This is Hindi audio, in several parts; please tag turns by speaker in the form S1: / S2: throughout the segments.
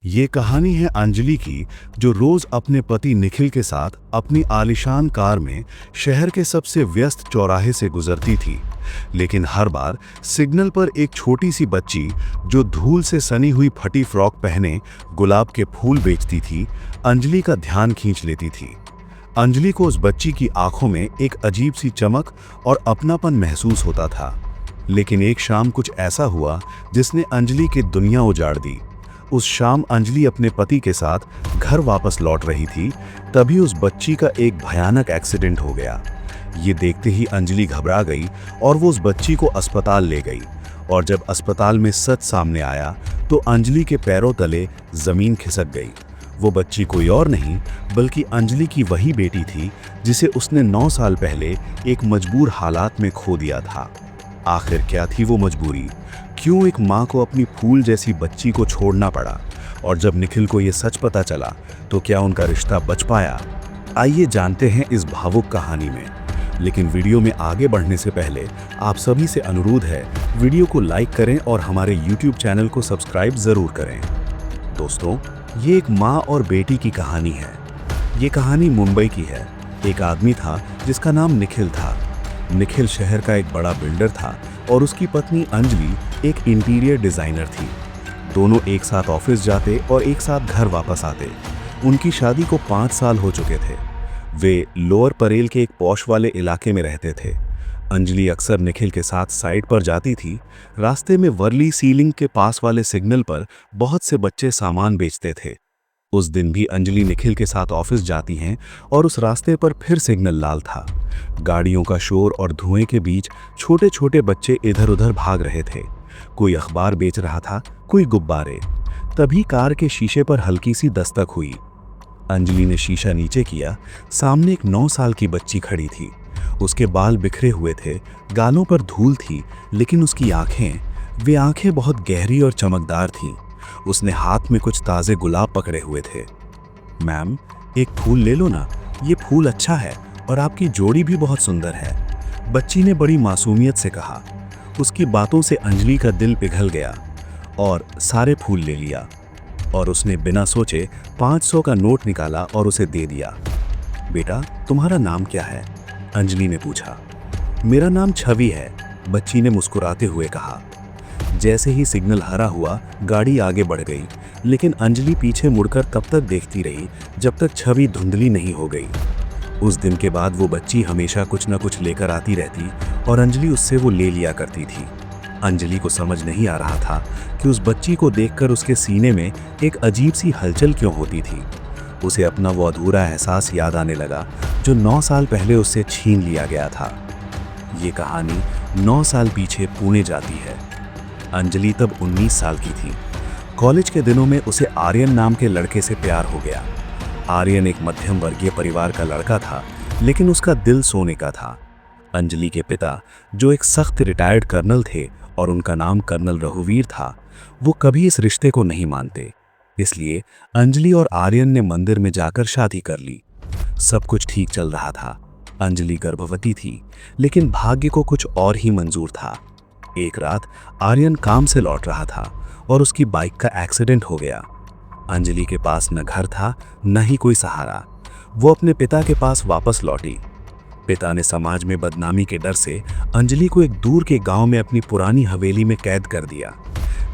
S1: ये कहानी है अंजलि की, जो रोज अपने पति निखिल के साथ अपनी आलीशान कार में शहर के सबसे व्यस्त चौराहे से गुजरती थी। लेकिन हर बार सिग्नल पर एक छोटी सी बच्ची जो धूल से सनी हुई फटी फ्रॉक पहने गुलाब के फूल बेचती थी, अंजलि का ध्यान खींच लेती थी। अंजलि को उस बच्ची की आंखों में एक अजीब सी चमक और अपनापन महसूस होता था। लेकिन एक शाम कुछ ऐसा हुआ जिसने अंजलि की दुनिया उजाड़ दी। उस शाम अंजलि अपने पति के साथ घर वापस लौट रही थी, तभी उस बच्ची का एक भयानक एक्सीडेंट हो गया। ये देखते ही अंजलि घबरा गई और वो उस बच्ची को अस्पताल ले गई। और जब अस्पताल में सच सामने आया तो अंजलि के पैरों तले जमीन खिसक गई। वो बच्ची कोई और नहीं बल्कि अंजलि की वही बेटी थी जिसे उसने 9 साल पहले एक मजबूर हालात में खो दिया था। आखिर क्या थी वो मजबूरी? क्यों एक माँ को अपनी फूल जैसी बच्ची को छोड़ना पड़ा? और जब निखिल को ये सच पता चला तो क्या उनका रिश्ता बच पाया? आइए जानते हैं इस भावुक कहानी में। लेकिन वीडियो में आगे बढ़ने से पहले आप सभी से अनुरोध है, वीडियो को लाइक करें और हमारे YouTube चैनल को सब्सक्राइब जरूर करें। दोस्तों, ये एक माँ और बेटी की कहानी है। ये कहानी मुंबई की है। एक आदमी था जिसका नाम निखिल था। निखिल शहर का एक बड़ा बिल्डर था और उसकी पत्नी अंजलि एक इंटीरियर डिजाइनर थी। दोनों एक साथ ऑफिस जाते और एक साथ घर वापस आते। उनकी शादी को 5 साल हो चुके थे। वे लोअर परेल के एक पॉश वाले इलाके में रहते थे। अंजलि अक्सर निखिल के साथ साइट पर जाती थी। रास्ते में वर्ली सीलिंग के पास वाले सिग्नल पर बहुत से बच्चे सामान बेचते थे। उस दिन भी अंजलि निखिल के साथ ऑफिस जाती हैं और उस रास्ते पर फिर सिग्नल लाल था। गाड़ियों का शोर और धुएं के बीच छोटे छोटे बच्चे इधर उधर भाग रहे थे। कोई अखबार बेच रहा था, कोई गुब्बारे। तभी कार के शीशे पर हल्की सी दस्तक हुई। अंजलि ने शीशा नीचे किया। सामने एक 9 साल की बच्ची खड़ी थी। उसके बाल बिखरे हुए थे, गालों पर धूल थी, लेकिन उसकी आंखें बहुत गहरी और चमकदार थीं। उसने हाथ में कुछ ताजे गुलाब पकड़े हुए थे। मैम, एक फूल ले लो ना, ये फूल अच्छा है और आपकी जोड़ी भी बहुत सुंदर है, बच्ची ने बड़ी मासूमियत से कहा। उसकी बातों से अंजलि का दिल पिघल गया और सारे फूल ले लिया। और उसने बिना सोचे 500 का नोट निकाला और उसे दे दिया। बेटा, तुम्हारा नाम क्या है? अंजलि ने पूछा। मेरा नाम छवि है, बच्ची ने मुस्कुराते हुए कहा। जैसे ही सिग्नल हरा हुआ, गाड़ी आगे बढ़ गई, लेकिन अंजलि पीछे मुड़कर तब तक देखती रही जब तक छवि धुंधली नहीं हो गई। उस दिन के बाद वो बच्ची हमेशा कुछ न कुछ लेकर आती रहती और अंजलि उससे वो ले लिया करती थी। अंजलि को समझ नहीं आ रहा था कि उस बच्ची को देखकर उसके सीने में एक अजीब सी हलचल क्यों होती थी। उसे अपना वो अधूरा एहसास याद आने लगा जो 9 साल पहले उससे छीन लिया गया था। ये कहानी 9 साल पीछे पुणे जाती है। अंजलि तब 19 साल की थी। कॉलेज के दिनों में उसे आर्यन नाम के लड़के से प्यार हो गया। आर्यन एक मध्यम वर्गीय परिवार का लड़का था, लेकिन उसका दिल सोने का था। अंजलि के पिता, जो एक सख्त रिटायर्ड कर्नल थे और उनका नाम कर्नल रघुवीर था, वो कभी इस रिश्ते को नहीं मानते। इसलिए अंजलि और आर्यन ने मंदिर में जाकर शादी कर ली। सब कुछ ठीक चल रहा था। अंजलि गर्भवती थी, लेकिन भाग्य को कुछ और ही मंजूर था। एक रात आर्यन काम से लौट रहा था और उसकी बाइक का एक्सीडेंट हो गया। अंजलि के पास न घर था, न ही कोई सहारा। वो अपने पिता के पास वापस लौटी। पिता ने समाज में बदनामी के डर से अंजलि को एक दूर के गांव में अपनी पुरानी हवेली में कैद कर दिया।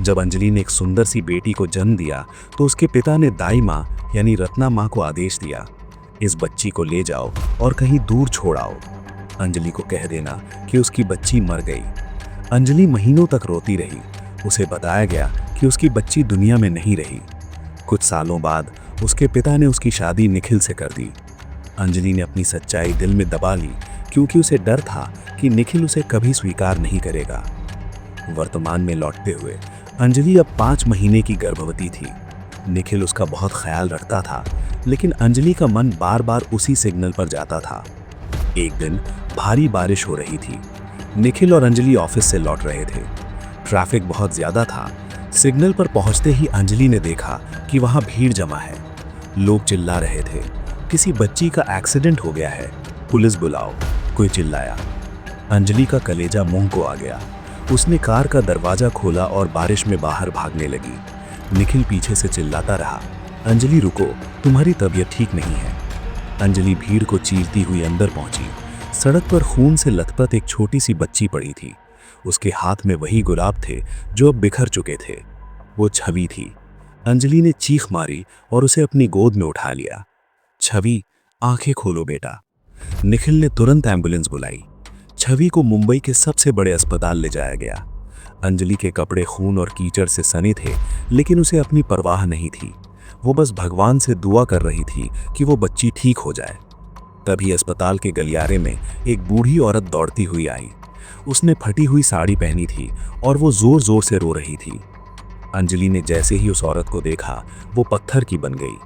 S1: जब अंजलि ने एक सुंदर सी बेटी को जन्म दिया तो उसके पिता ने दाई माँ यानी रत्ना माँ को आदेश दिया, इस बच्ची को ले जाओ और कहीं दूर छोड़ आओ। अंजलि को कह देना कि उसकी बच्ची मर गई। अंजलि महीनों तक रोती रही। उसे बताया गया कि उसकी बच्ची दुनिया में नहीं रही। कुछ सालों बाद उसके पिता ने उसकी शादी निखिल से कर दी। अंजलि ने अपनी सच्चाई दिल में दबा ली, क्योंकि उसे डर था कि निखिल उसे कभी स्वीकार नहीं करेगा। वर्तमान में लौटते हुए अंजलि अब 5 महीने की गर्भवती थी। निखिल उसका बहुत ख्याल रखता था, लेकिन अंजलि का मन बार बार उसी सिग्नल पर जाता था। एक दिन भारी बारिश हो रही थी। निखिल और अंजलि ऑफिस से लौट रहे थे। ट्रैफिक बहुत ज्यादा था। सिग्नल पर पहुंचते ही अंजलि ने देखा कि वहां भीड़ जमा है। लोग चिल्ला रहे थे, किसी बच्ची का एक्सीडेंट हो गया है, पुलिस बुलाओ, कोई चिल्लाया। अंजलि का कलेजा मुंह को आ गया। उसने कार का दरवाजा खोला और बारिश में बाहर भागने लगी।
S2: निखिल पीछे से चिल्लाता रहा, अंजलि रुको, तुम्हारी तबीयत ठीक नहीं है। अंजलि भीड़ को चीरती हुई अंदर पहुंची। सड़क पर खून से लथपथ एक छोटी सी बच्ची पड़ी थी। उसके हाथ में वही गुलाब थे जो अब बिखर चुके थे। वो छवि थी। अंजलि ने चीख मारी और उसे अपनी गोद में उठा लिया। छवि, आंखें खोलो बेटा। निखिल ने तुरंत एम्बुलेंस बुलाई। छवि को मुंबई के सबसे बड़े अस्पताल ले जाया गया। अंजलि के कपड़े खून और कीचड़ से सने थे, लेकिन उसे अपनी परवाह नहीं थी। वो बस भगवान से दुआ कर रही थी कि वो बच्ची ठीक हो जाए। तभी अस्पताल के गलियारे में एक बूढ़ी औरत दौड़ती हुई आई। उसने फटी हुई साड़ी पहनी थी और वो जोर जोर से रो रही थी। अंजलि ने जैसे ही उस औरत को देखा, वो पत्थर की बन गई।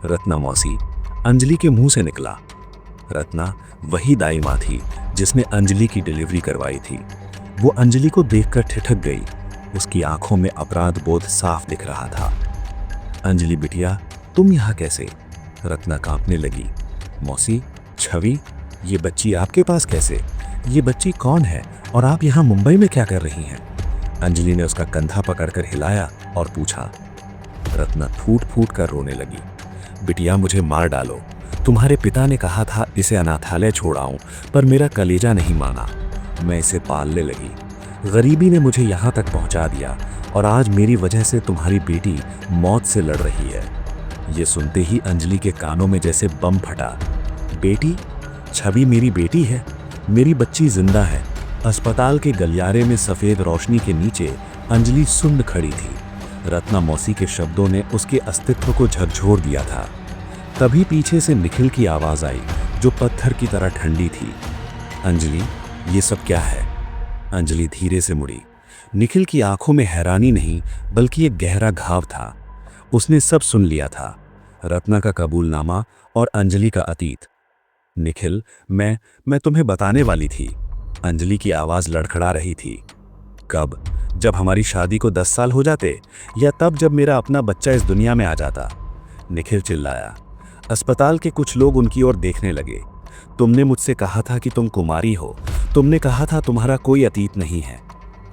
S2: रत्ना मौसी, अंजलि के मुंह से निकला। रत्ना वही दाई माँ थी जिसने अंजलि की डिलीवरी करवाई थी। वो अंजलि को देखकर ठिठक गई। उसकी आंखों में अपराध बोध साफ दिख रहा था। अंजलि बिटिया, तुम यहाँ कैसे? रत्ना कांपने लगी। मौसी, छवि, ये बच्ची आपके पास कैसे? ये बच्ची कौन है और आप यहाँ मुंबई में क्या कर रही हैं? अंजलि ने उसका कंधा पकड़कर हिलाया और पूछा। रत्ना फूट फूट कर रोने लगी। बिटिया, मुझे मार डालो। तुम्हारे पिता ने कहा था इसे अनाथालय छोड़ाऊं, पर मेरा कलेजा नहीं माना। मैं इसे पालने लगी। गरीबी ने मुझे यहाँ तक पहुँचा दिया और आज मेरी वजह से तुम्हारी बेटी मौत से लड़ रही है। ये सुनते ही अंजलि के कानों में जैसे बम फटा। बेटी? छवि मेरी बेटी है। मेरी बच्ची जिंदा है। अस्पताल के गलियारे में सफ़ेद रोशनी के नीचे अंजलि सुन्न खड़ी थी। रत्ना मौसी के शब्दों ने उसके अस्तित्व को झकझोर दिया था। तभी पीछे से निखिल की आवाज़ आई, जो पत्थर की तरह ठंडी थी। अंजलि, ये सब क्या है? अंजलि धीरे से मुड़ी। निखिल की आंखों में हैरानी नहीं, बल्कि एक गहरा घाव था। उसने सब सुन लिया था, रत्ना का कबूलनामा और अंजलि का अतीत। निखिल, मैं तुम्हें बताने वाली थी। अंजलि की आवाज़ लड़खड़ा रही थी। कब? जब हमारी शादी को 10 साल हो जाते, या तब जब मेरा अपना बच्चा इस दुनिया में आ जाता? निखिल चिल्लाया। अस्पताल के कुछ लोग उनकी ओर देखने लगे। तुमने मुझसे कहा था कि तुम कुमारी हो। तुमने कहा था तुम्हारा कोई अतीत नहीं है।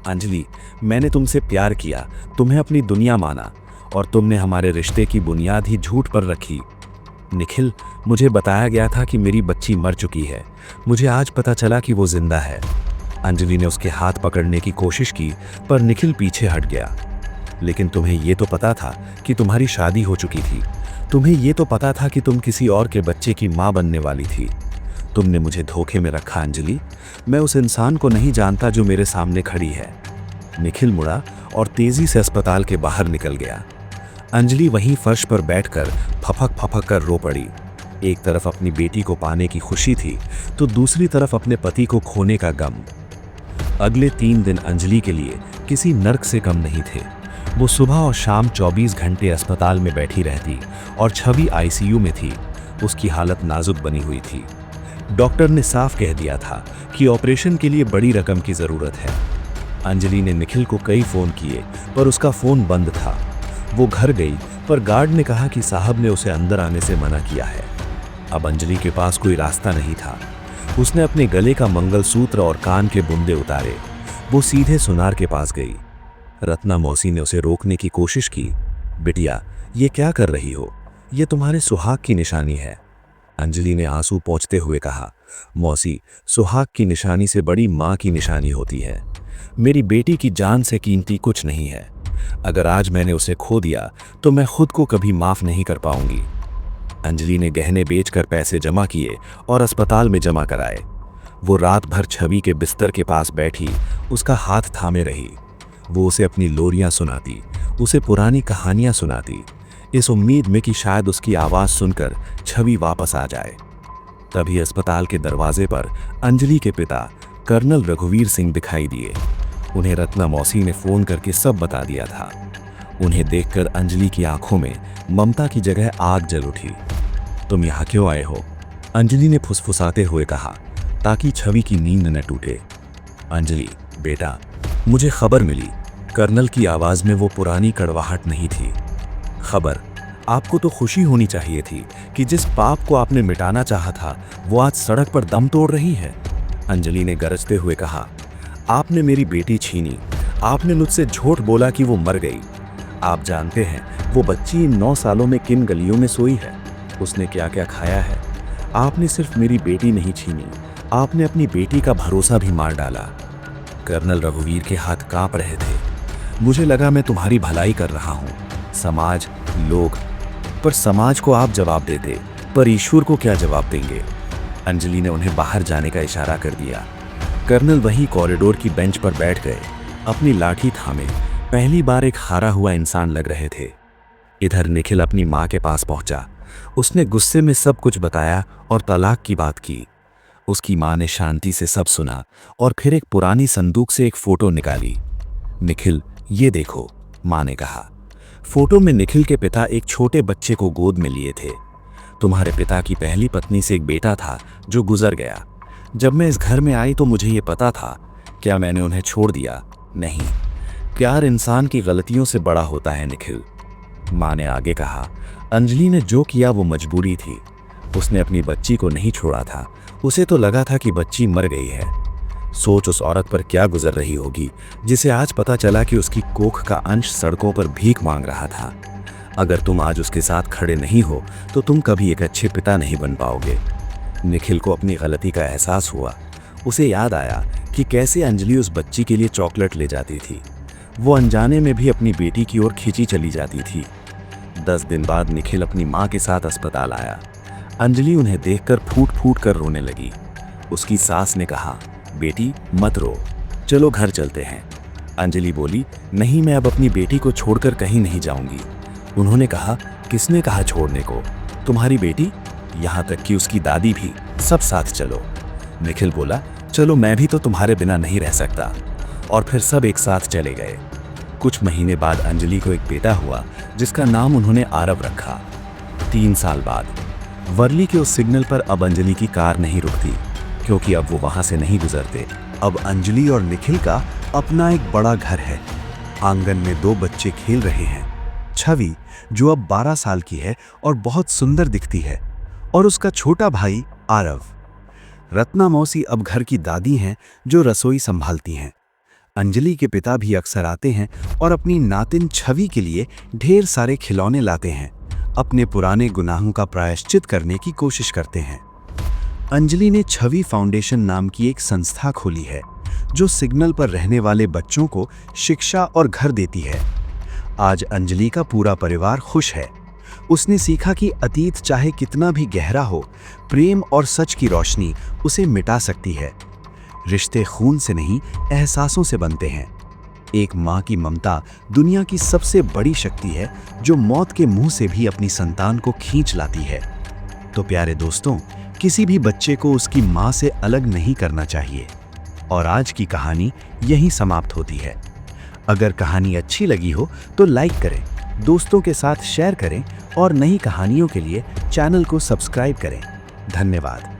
S2: अंजलि, मैंने तुमसे प्यार किया, तुम्हें अपनी दुनिया माना, और तुमने हमारे रिश्ते की बुनियाद ही झूठ पर रखी। निखिल, मुझे बताया गया था कि मेरी बच्ची मर चुकी है। मुझे आज पता चला कि वो जिंदा है। अंजलि ने उसके हाथ पकड़ने की कोशिश की, पर निखिल पीछे हट गया। लेकिन तुम्हें ये तो पता था कि तुम्हारी शादी हो चुकी थी। तुम्हें ये तो पता था कि तुम किसी और के बच्चे की माँ बनने वाली थी। तुमने मुझे धोखे में रखा अंजलि। मैं उस इंसान को नहीं जानता जो मेरे सामने खड़ी है। निखिल मुड़ा और तेजी से अस्पताल के बाहर निकल गया। अंजलि वहीं फर्श पर बैठकर फपक फपक कर रो पड़ी। एक तरफ अपनी बेटी को पाने की खुशी थी, तो दूसरी तरफ अपने पति को खोने का गम। अगले 3 दिन अंजलि के लिए किसी नर्क से कम नहीं थे। वो सुबह और शाम 24 घंटे अस्पताल में बैठी रहती और छवि आईसीयू में थी। उसकी हालत नाजुक बनी हुई थी। डॉक्टर ने साफ कह दिया था कि ऑपरेशन के लिए बड़ी रकम की ज़रूरत है। अंजलि ने निखिल को कई फ़ोन किए, पर उसका फ़ोन बंद था। वो घर गई, पर गार्ड ने कहा कि साहब ने उसे अंदर आने से मना किया है। अब अंजलि के पास कोई रास्ता नहीं था। उसने अपने गले का मंगलसूत्र और कान के बुंदे उतारे। वो सीधे सुनार के पास गई। रत्ना मौसी ने उसे रोकने की कोशिश की। बिटिया, ये क्या कर रही हो? ये तुम्हारे सुहाग की निशानी है। अंजलि ने आंसू पोंछते हुए कहा। मौसी, सुहाग की निशानी से बड़ी माँ की निशानी होती है। मेरी बेटी की जान से कीमती कुछ नहीं है। अगर आज मैंने उसे खो दिया तो मैं खुद को कभी माफ नहीं कर पाऊंगी। अंजलि ने गहने बेचकर पैसे जमा किए और अस्पताल में जमा कराए। वो रात भर छवि के बिस्तर के पास बैठी उसका हाथ थामे रही। वो उसे अपनी लोरियां सुनाती, उसे पुरानी कहानियां सुनाती, इस उम्मीद में कि शायद उसकी आवाज़ सुनकर छवि वापस आ जाए। तभी अस्पताल के दरवाजे पर अंजलि के पिता कर्नल रघुवीर सिंह दिखाई दिए। उन्हें रत्ना मौसी ने फ़ोन करके सब बता दिया था। उन्हें देखकर अंजलि की आंखों में ममता की जगह आग जल उठी। तुम यहाँ क्यों आए हो? अंजलि ने फुसफुसाते हुए कहा, ताकि छवि की नींद न टूटे। अंजलि, बेटा, मुझे खबर मिली। कर्नल की आवाज़ में वो पुरानी कड़वाहट नहीं थी। खबर? आपको तो खुशी होनी चाहिए थी कि जिस पाप को आपने मिटाना चाहा था वो आज सड़क पर दम तोड़ रही है। अंजलि ने गरजते हुए कहा, आपने मेरी बेटी छीनी। आपने मुझसे झूठ बोला कि वो मर गई। आप जानते हैं वो बच्ची इन 9 सालों में किन गलियों में सोई है, उसने क्या क्या खाया है। आपने सिर्फ मेरी बेटी नहीं छीनी, आपने अपनी बेटी का भरोसा भी मार डाला। कर्नल रघुवीर के हाथ कांप रहे थे। मुझे लगा मैं तुम्हारी भलाई कर रहा हूँ, समाज, लोग, पर समाज को आप जवाब देते, पर ईश्वर को क्या जवाब देंगे। अंजलि ने उन्हें बाहर जाने का इशारा कर दिया। कर्नल वहीं कॉरिडोर की बेंच पर बैठ गए, अपनी लाठी थामे। पहली बार एक हारा हुआ इंसान लग रहे थे। इधर निखिल अपनी माँ के पास पहुंचा। उसने गुस्से में सब कुछ बताया और तलाक की बात की। उसकी माँ ने शांति से सब सुना और फिर एक पुरानी संदूक से एक फोटो निकाली। निखिल, ये देखो, माँ ने कहा। फोटो में निखिल के पिता एक छोटे बच्चे को गोद में लिए थे। तुम्हारे पिता की पहली पत्नी से एक बेटा था जो गुजर गया। जब मैं इस घर में आई तो मुझे ये पता था। क्या मैंने उन्हें छोड़ दिया? नहीं। प्यार इंसान की गलतियों से बड़ा होता है निखिल, माँ ने आगे कहा। अंजलि ने जो किया वो मजबूरी थी। उसने अपनी बच्ची को नहीं छोड़ा था। उसे तो लगा था कि बच्ची मर गई है। सोच उस औरत पर क्या गुजर रही होगी जिसे आज पता चला कि उसकी कोख का अंश सड़कों पर भीख मांग रहा था। अगर तुम आज उसके साथ खड़े नहीं हो तो तुम कभी एक अच्छे पिता नहीं बन पाओगे। निखिल को अपनी गलती का एहसास हुआ। उसे याद आया कि कैसे अंजलि उस बच्ची के लिए चॉकलेट ले जाती थी। वो अनजाने में भी अपनी बेटी की ओर खींची चली जाती थी। 10 दिन बाद निखिल अपनी माँ के साथ अस्पताल आया। अंजलि उन्हें देखकर फूट फूट कर रोने लगी। उसकी सास ने कहा, बेटी मत रो, चलो घर चलते हैं। अंजलि बोली, नहीं, मैं अब अपनी बेटी को छोड़कर कहीं नहीं जाऊंगी। उन्होंने कहा, किसने कहा छोड़ने को? तुम्हारी बेटी, यहाँ तक कि उसकी दादी भी, सब साथ चलो। निखिल बोला, चलो, मैं भी तो तुम्हारे बिना नहीं रह सकता। और फिर सब एक साथ चले गए। कुछ महीने बाद अंजलि को एक बेटा हुआ जिसका नाम उन्होंने आरव रखा। 3 साल बाद वर्ली के उस सिग्नल पर अब अंजलि की कार नहीं रुकती, क्योंकि अब वो वहां से नहीं गुजरते।
S1: अब अंजलि और निखिल का अपना एक बड़ा घर है। आंगन में 2 बच्चे खेल रहे हैं। छवि, जो अब 12 साल की है और बहुत सुंदर दिखती है, और उसका छोटा भाई आरव। रत्ना मौसी अब घर की दादी हैं जो रसोई संभालती हैं। अंजलि के पिता भी अक्सर आते हैं और अपनी नातिन छवि के लिए ढेर सारे खिलौने लाते हैं। अपने पुराने गुनाहों का प्रायश्चित करने की कोशिश करते हैं। अंजलि ने छवि फाउंडेशन नाम की एक संस्था खोली है जो सिग्नल पर रहने वाले बच्चों को शिक्षा और घर देती है। आज अंजलि का पूरा परिवार खुश है। उसने सीखा कि अतीत चाहे कितना भी गहरा हो, प्रेम और सच की रोशनी उसे मिटा सकती है। रिश्ते खून से नहीं, एहसासों से बनते हैं। एक माँ की ममता दुनिया की सबसे बड़ी शक्ति है जो मौत के मुंह से भी अपनी संतान को खींच लाती है। तो प्यारे दोस्तों, किसी भी बच्चे को उसकी माँ से अलग नहीं करना चाहिए। और आज की कहानी यहीं समाप्त होती है। अगर कहानी अच्छी लगी हो तो लाइक करें, दोस्तों के साथ शेयर करें और नई कहानियों के लिए चैनल को सब्सक्राइब करें। धन्यवाद।